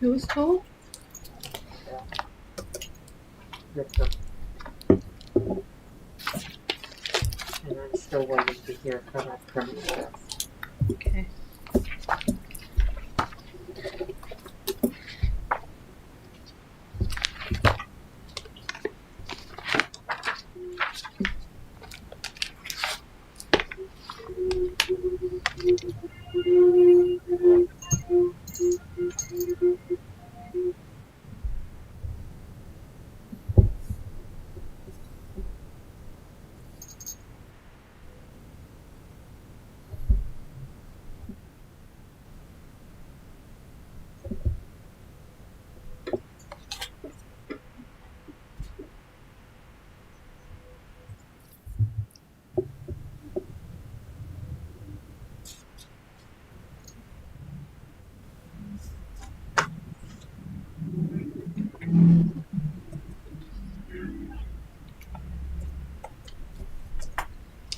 Who was told? Victim. And I'm still waiting to hear from that criminal justice. Okay.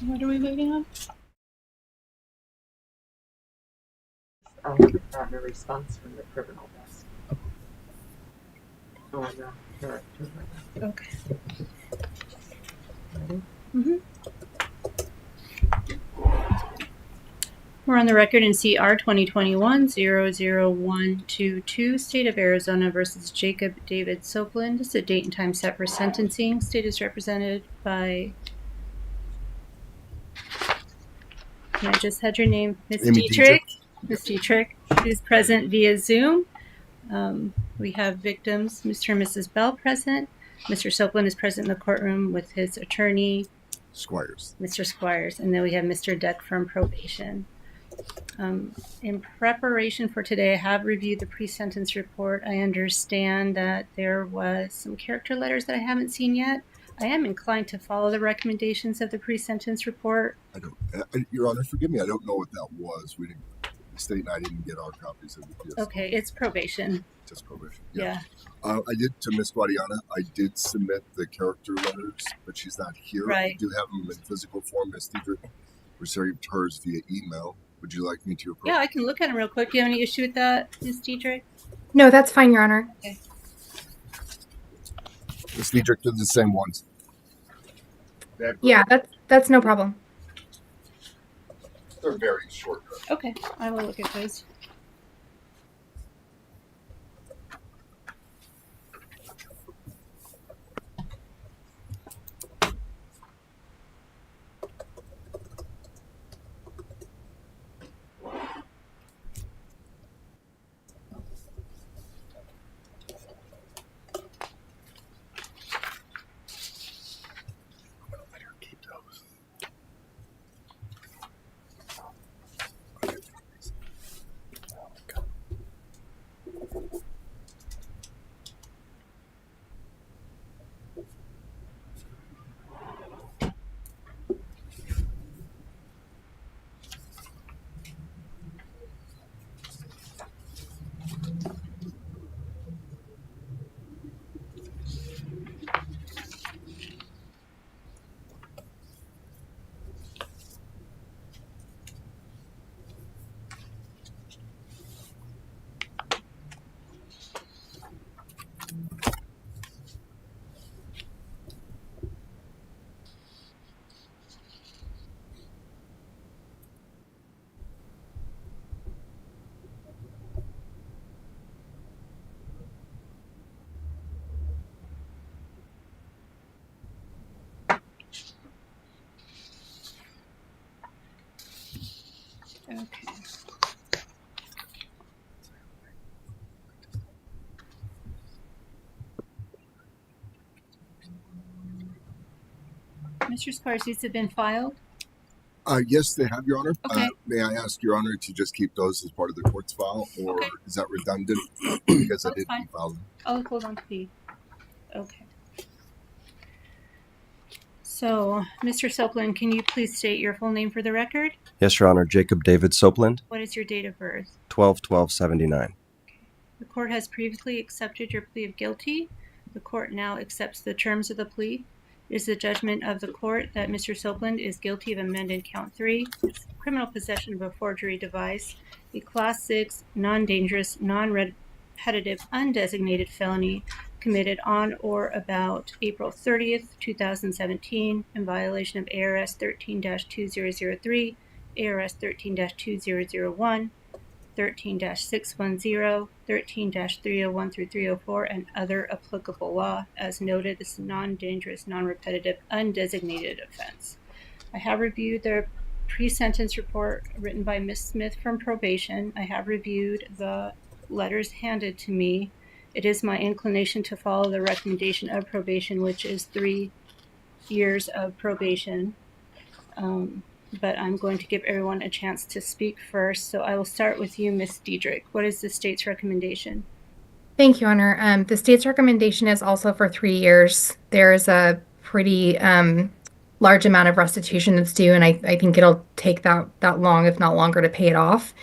What are we waiting on? We've gotten a response from the criminal desk. On the director. Okay. Ready? Mm-hmm. We're on the record in CR 2021-00122, State of Arizona versus Jacob David Sopland. This is a date and time set for sentencing. State is represented by, and I just had your name, Ms. Dietrich. Ms. Dietrich is present via Zoom. We have victims, Mr. and Mrs. Bell present. Mr. Sopland is present in the courtroom with his attorney, Squires. Mr. Squires, and then we have Mr. Deck from probation. In preparation for today, I have reviewed the pre-sentence report. I understand that there was some character letters that I haven't seen yet. I am inclined to follow the recommendations of the pre-sentence report. Your Honor, forgive me, I don't know what that was. The state and I didn't get our copies of it. Yes. Okay, it's probation. Just probation. Yeah. I did, to Ms. Guadiana, I did submit the character letters, but she's not here. Right. I do have them in physical form. Ms. Dietrich received hers via email. Would you like me to approve? Yeah, I can look at them real quick. Do you have any issue with that, Ms. Dietrich? No, that's fine, Your Honor. Okay. Ms. Dietrich did the same ones. Yeah, that's no problem. They're very short. Okay, I will look at those. Okay. Mr. Squires, these have been filed? Yes, they have, Your Honor. Okay. May I ask Your Honor to just keep those as part of the court's file, or Okay. is that redundant? Because I That's didn't fine. file them. I'll hold on to the. Okay. So, Mr. Sopland, can you please state your full name for the record? Yes, Your Honor. Jacob David Sopland, What is your date of birth? 12/12/79. The court has previously accepted your plea of guilty. The court now accepts the terms of the plea. It is the judgment of the court that Mr. Sopland is guilty of amended count 3, criminal possession of a forgery device, a class 6, non-dangerous, non-repetitive, undesignated felony committed on or about April 30th, 2017 in violation of ARS 13-2003, ARS 13-2001, 13-610, 13-301 through 304, and other applicable law. As noted, this is a non-dangerous, non-repetitive, undesignated offense. I have reviewed the pre-sentence report written by Ms. Smith from probation. I have reviewed the letters handed to me. It is my inclination to follow the recommendation of probation, which is 3 years of probation. But I'm going to give everyone a chance to speak first. So I will start with you, Ms. Diedrich. What is the state's recommendation? Thank you, Honor. The state's recommendation is also for 3 years. There is a pretty large amount of restitution that's due, and I think it'll take that long, if not longer, to pay it off.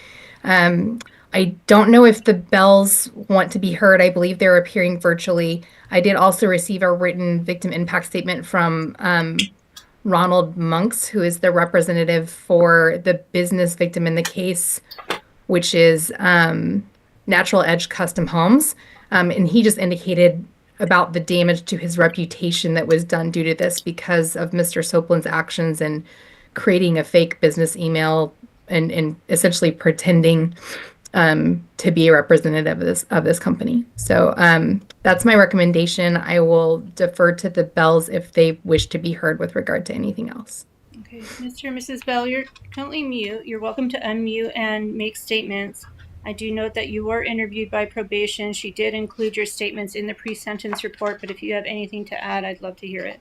I don't know if the Bells want to be heard. I believe they're appearing virtually. I did also receive a written victim impact statement from Ronald Monks, who is the representative for the business victim in the case, which is Natural Edge Custom Homes. And he just indicated about the damage to his reputation that was done due to this because of Mr. Sopland's actions and creating a fake business email and essentially pretending to be a representative of this company. So that's my recommendation. I will defer to the Bells if they wish to be heard with regard to anything else. Okay, Mr. and Mrs. Bell, you're currently mute. You're welcome to unmute and make statements. I do note that you were interviewed by probation. She did include your statements in the pre-sentence report, but if you have anything to add, I'd love to hear it.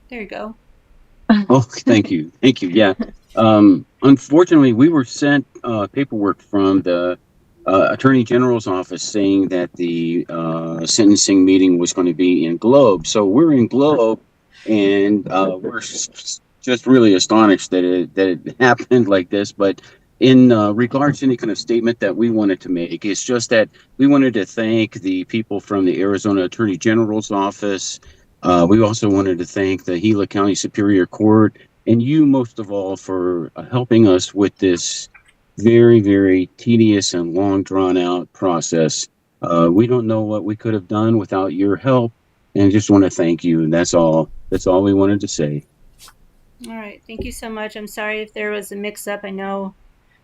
There you go. Oh, thank you. Thank you. Yeah. Unfortunately, we were sent paperwork from the Attorney General's office saying that the sentencing meeting was going to be in Globe. So we're in Globe, and we're just really astonished that it happened like this. But in regards to any kind of statement that we wanted to make, it's just that we wanted to thank the people from the Arizona Attorney General's office. We also wanted to thank the Gila County Superior Court and you most of all for helping us with this very, very tedious and long drawn out process. We don't know what we could have done without your help, and just want to thank you. And that's all we wanted to say. All right. Thank you so much. I'm sorry if there was a mix up. I know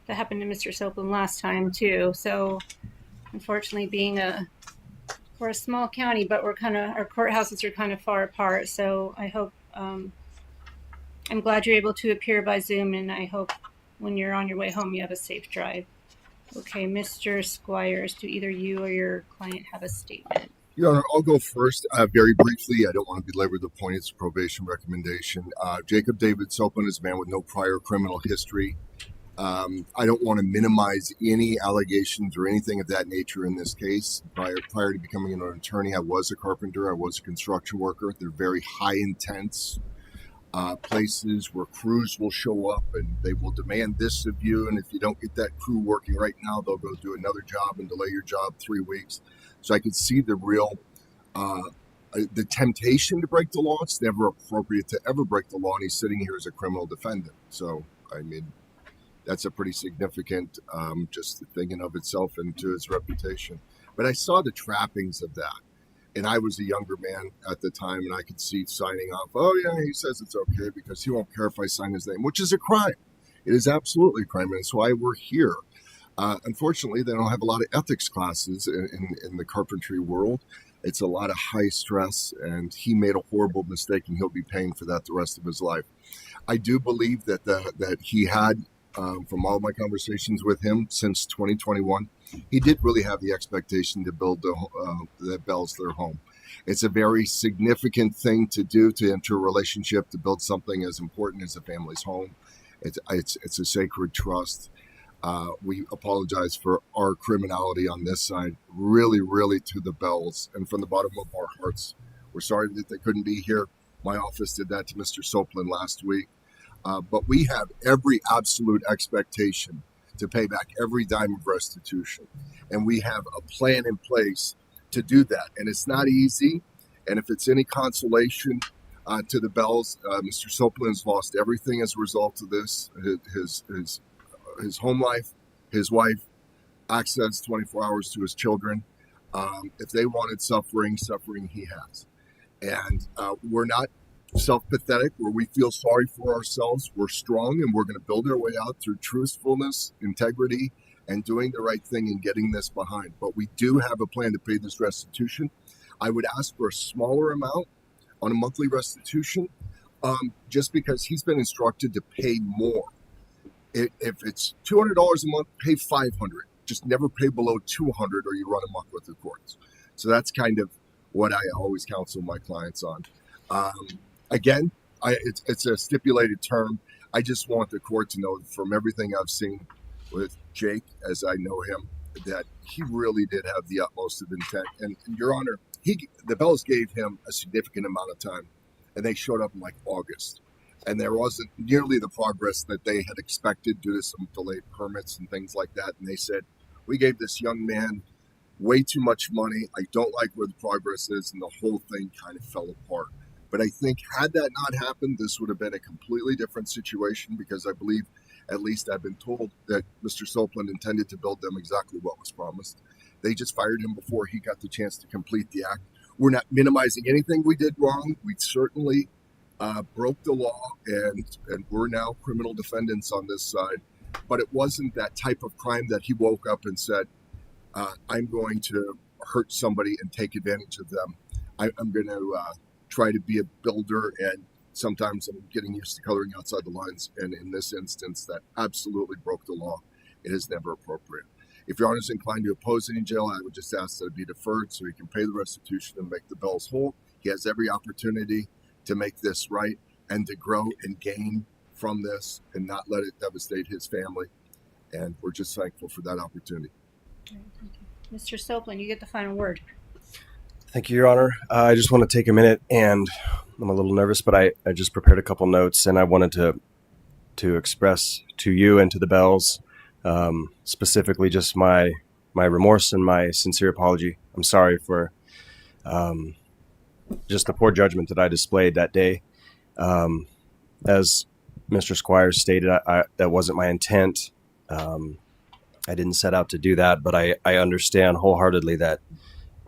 that happened to Mr. Sopland last time too. So unfortunately we're a small county, but our courthouses are kind of far apart. So I hope, I'm glad you're able to appear by Zoom, and I hope when you're on your way home, you have a safe drive. Okay, Mr. Squires, do either you or your client have a statement? Your Honor, I'll go first. Very briefly, I don't want to belabor the point. It's a probation recommendation. Jacob David Sopland is a man with no prior criminal history. I don't want to minimize any allegations or anything of that nature in this case. Prior to becoming an attorney, I was a carpenter. I was a construction worker. They're very high intense places where crews will show up and they will demand this of you. And if you don't get that crew working right now, they'll go do another job and delay your job 3 weeks. So I could see the real, the temptation to break the law. It's never appropriate to ever break the law. And he's sitting here as a criminal defendant. So, I mean, that's a pretty significant just thing in of itself and to his reputation. But I saw the trappings of that. And I was a younger man at the time, and I could see signing off, oh, yeah, he says it's okay because he won't care if I sign his name, which is a crime. It is absolutely a crime, and that's why we're here. Unfortunately, they don't have a lot of ethics classes in the carpentry world. It's a lot of high stress, and he made a horrible mistake, and he'll be paying for that the rest of his life. I do believe that he had, from all my conversations with him since 2021, he did really have the expectation to build the Bells their home. It's a very significant thing to do, to enter a relationship, to build something as important as a family's home. It's a sacred trust. We apologize for our criminality on this side, really, really to the Bells, and from the bottom of our hearts. We're sorry that they couldn't be here. My office did that to Mr. Sopland last week. But we have every absolute expectation to pay back every dime of restitution. And we have a plan in place to do that. And it's not easy. And if it's any consolation to the Bells, Mr. Soplin's lost everything as a result of this. His home life, his wife, access 24 hours to his children. If they wanted suffering he has. And we're not self-pathetic where we feel sorry for ourselves. We're strong, and we're going to build our way out through truthfulness, integrity, and doing the right thing and getting this behind. But we do have a plan to pay this restitution. I would ask for a smaller amount on a monthly restitution, just because he's been instructed to pay more. If it's $200 a month, pay $500. Just never pay below $200, or you run amok with the courts. So that's kind of what I always counsel my clients on. Again, it's a stipulated term. I just want the court to know from everything I've seen with Jake, as I know him, that he really did have the utmost of intent. And Your Honor, the Bells gave him a significant amount of time, and they showed up in like August. And there wasn't nearly the progress that they had expected due to some delayed permits and things like that. And they said, we gave this young man way too much money. I don't like where the progress is. And the whole thing kind of fell apart. But I think had that not happened, this would have been a completely different situation, because I believe, at least I've been told, that Mr. Sopland intended to build them exactly what was promised. They just fired him before he got the chance to complete the act. We're not minimizing anything we did wrong. We certainly broke the law, and we're now criminal defendants on this side. But it wasn't that type of crime that he woke up and said, I'm going to hurt somebody and take advantage of them. I'm going to try to be a builder, and sometimes I'm getting used to coloring outside the lines. And in this instance, that absolutely broke the law. It is never appropriate. If Your Honor is inclined to oppose it in jail, I would just ask that it be deferred so he can pay the restitution and make the Bells whole. He has every opportunity to make this right and to grow and gain from this and not let it devastate his family. And we're just thankful for that opportunity. Thank you. Mr. Sopland, you get the final word. Thank you, Your Honor. I just want to take a minute, and I'm a little nervous, but I just prepared a couple notes, and I wanted to express to you and to the Bells, specifically just my remorse and my sincere apology. I'm sorry for just the poor judgment that I displayed that day. As Mr. Squires stated, that wasn't my intent. I didn't set out to do that, but I understand wholeheartedly that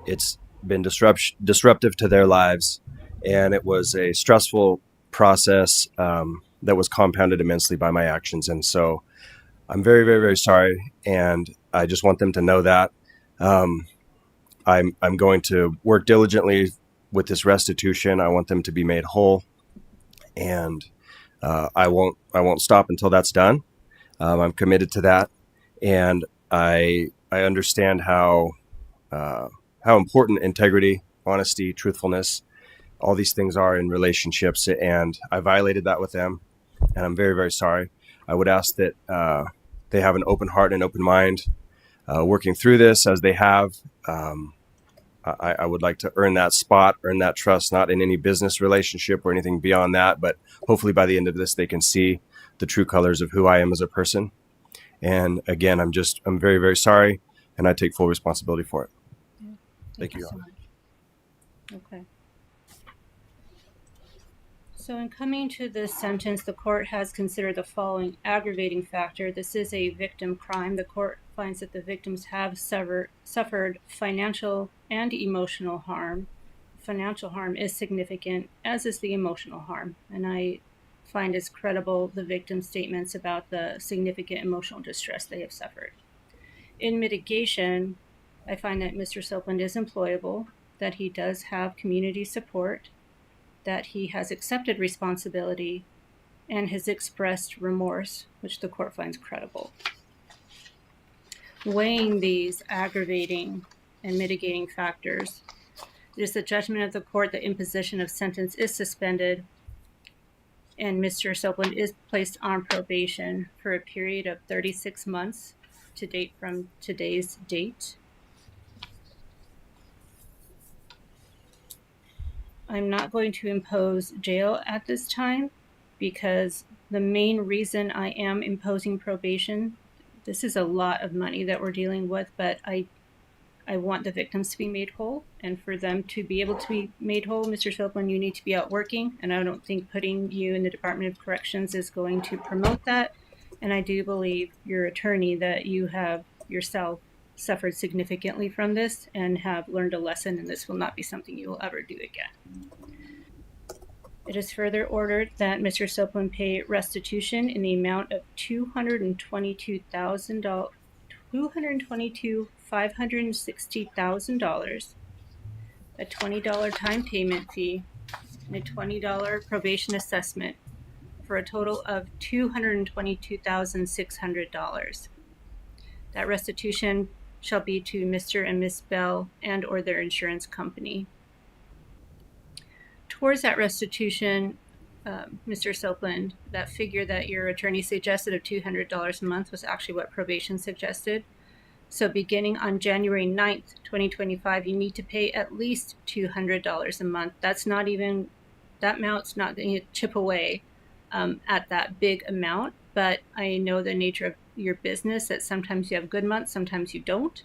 it's been disruptive to their lives, and it was a stressful process that was compounded immensely by my actions. And so I'm very, very, very sorry, and I just want them to know that. I'm going to work diligently with this restitution. I want them to be made whole, and I won't stop until that's done. I'm committed to that, and I understand how important integrity, honesty, truthfulness, all these things are in relationships, and I violated that with them, and I'm very, very sorry. I would ask that they have an open heart and open mind working through this as they have. I would like to earn that spot, earn that trust, not in any business relationship or anything beyond that, but hopefully by the end of this, they can see the true colors of who I am as a person. And again, I'm very, very sorry, and I take full responsibility for it. Thank you, Your Honor. Okay. So in coming to this sentence, the court has considered the following aggravating factor. This is a victim crime. The court finds that the victims have suffered financial and emotional harm. Financial harm is significant, as is the emotional harm. And I find as credible the victim's statements about the significant emotional distress they have suffered. In mitigation, I find that Mr. Sopland is employable, that he does have community support, that he has accepted responsibility, and has expressed remorse, which the court finds credible. Weighing these aggravating and mitigating factors, it is the judgment of the court that imposition of sentence is suspended, and Mr. Sopland is placed on probation for a period of 36 months to date from today's date. I'm not going to impose jail at this time, because the main reason I am imposing probation, This is a lot of money that we're dealing with, but I want the victims to be made whole, and for them to be able to be made whole, Mr. Silkman, you need to be out working, and I don't think putting you in the Department of Corrections is going to promote that. And I do believe your attorney that you have yourself suffered significantly from this and have learned a lesson, and this will not be something you will ever do again. It is further ordered that Mr. Silkman pay restitution in the amount of $560,000, a $20 time payment fee, and a $20 probation assessment for a total of $222,600. That restitution shall be to Mr. and Miss Bell and or their insurance company. Towards that restitution, Mr. Silkland, that figure that your attorney suggested of $200 a month was actually what probation suggested. So beginning on January 9th, 2025, you need to pay at least $200 a month. That amount's not going to chip away at that big amount, but I know the nature of your business that sometimes you have good months, sometimes you don't.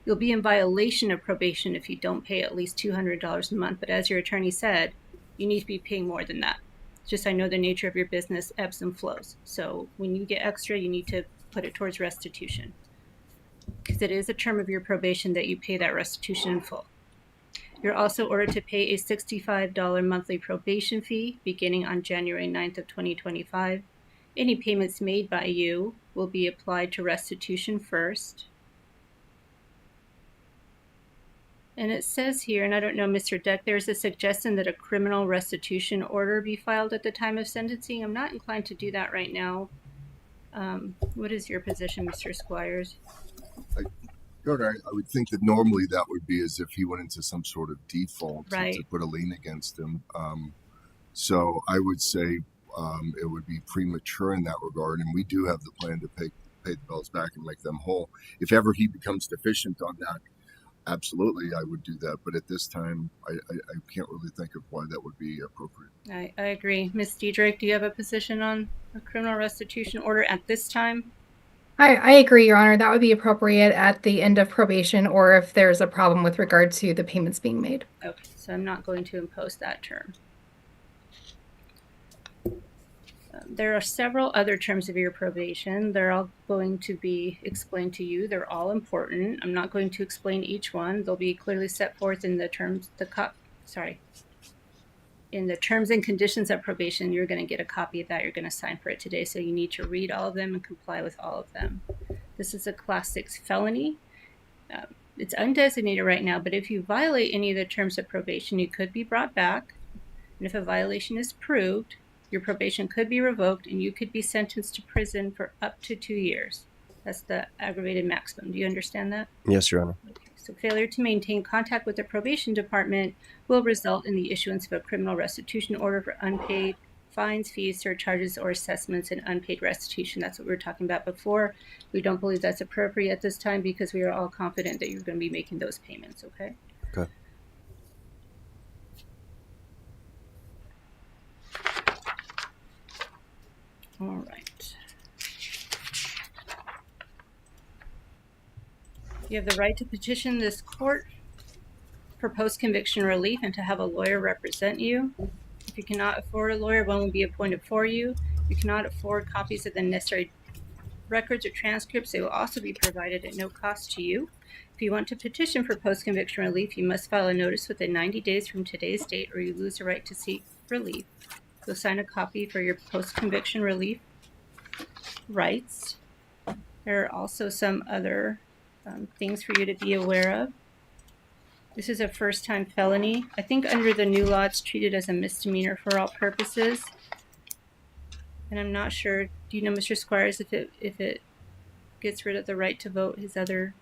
You'll be in violation of probation if you don't pay at least $200 a month, but as your attorney said, you need to be paying more than that. Just I know the nature of your business ebbs and flows. So when you get extra, you need to put it towards restitution, because it is a term of your probation that you pay that restitution in full. You're also ordered to pay a $65 monthly probation fee beginning on January 9th of 2025. Any payments made by you will be applied to restitution first. And it says here, and I don't know, Mr. Deck, there's a suggestion that a criminal restitution order be filed at the time of sentencing. I'm not inclined to do that right now. What is your position, Mr. Squires? Your Honor, I would think that normally that would be as if he went into some sort of default Right. to put a lien against him. So I would say it would be premature in that regard, and we do have the plan to pay the bills back and make them whole. If ever he becomes deficient on that, absolutely, I would do that. But at this time, I can't really think of why that would be appropriate. I agree. Ms. Diedrich, do you have a position on a criminal restitution order at this time? I agree, Your Honor. That would be appropriate at the end of probation or if there's a problem with regard to the payments being made. Okay, so I'm not going to impose that term. There are several other terms of your probation. They're all going to be explained to you. They're all important. I'm not going to explain each one. They'll be clearly set forth in the terms, in the terms and conditions of probation. You're going to get a copy of that. You're going to sign for it today. So you need to read all of them and comply with all of them. This is a Class 6 felony. It's undesignated right now, but if you violate any of the terms of probation, you could be brought back. And if a violation is proved, your probation could be revoked and you could be sentenced to prison for up to 2 years. That's the aggravated maximum. Do you understand that? Yes, Your Honor. Okay. So failure to maintain contact with the probation department will result in the issuance of a criminal restitution order for unpaid fines, fees, surcharges, or assessments and unpaid restitution. That's what we were talking about before. We don't believe that's appropriate at this time because we are all confident that you're going to be making those payments, okay? Okay. All right. You have the right to petition this court for post-conviction relief and to have a lawyer represent you. If you cannot afford a lawyer, one will be appointed for you. If you cannot afford copies of the necessary records or transcripts, they will also be provided at no cost to you. If you want to petition for post-conviction relief, you must file a notice within 90 days from today's date or you lose the right to seek relief. You'll sign a copy for your post-conviction relief rights. There are also some other things for you to be aware of. This is a first-time felony. I think under the new law, it's treated as a misdemeanor for all purposes. And I'm not sure, do you know, Mr. Squires, if it gets rid of the right to vote, his other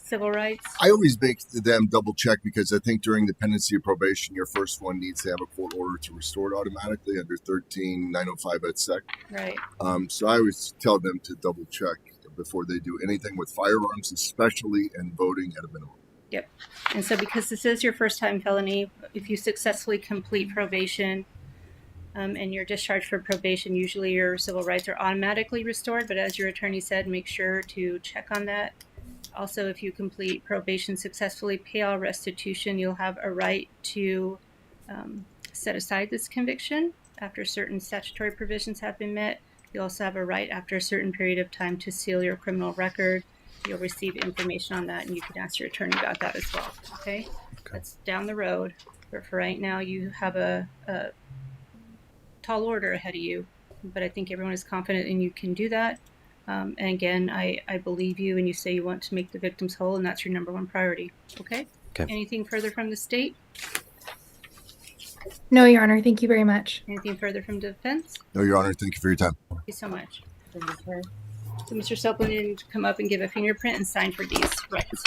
civil rights? I always make them double check because I think during the pendency of probation, your first one needs to have a court order to restore it automatically under 13905 et sec. Right. So I always tell them to double check before they do anything with firearms, especially and voting at a minimum. Yep. And so because this is your first time felony, if you successfully complete probation, and you're discharged for probation, usually your civil rights are automatically restored, but as your attorney said, make sure to check on that. Also, if you complete probation successfully, pay all restitution, you'll have a right to set aside this conviction after certain statutory provisions have been met. You also have a right after a certain period of time to seal your criminal record. You'll receive information on that, and you can ask your attorney about that as well. Okay? That's down the road. But for right now, you have a tall order ahead of you. But I think everyone is confident and you can do that. And again, I believe you, and you say you want to make the victims whole, and that's your number one priority. Okay? Okay. Anything further from the state? No, Your Honor. Thank you very much. Anything further from defense? No, Your Honor. Thank you for your time. Thank you so much. Okay. So Mr. Suppleton, come up and give a fingerprint and sign for these rights.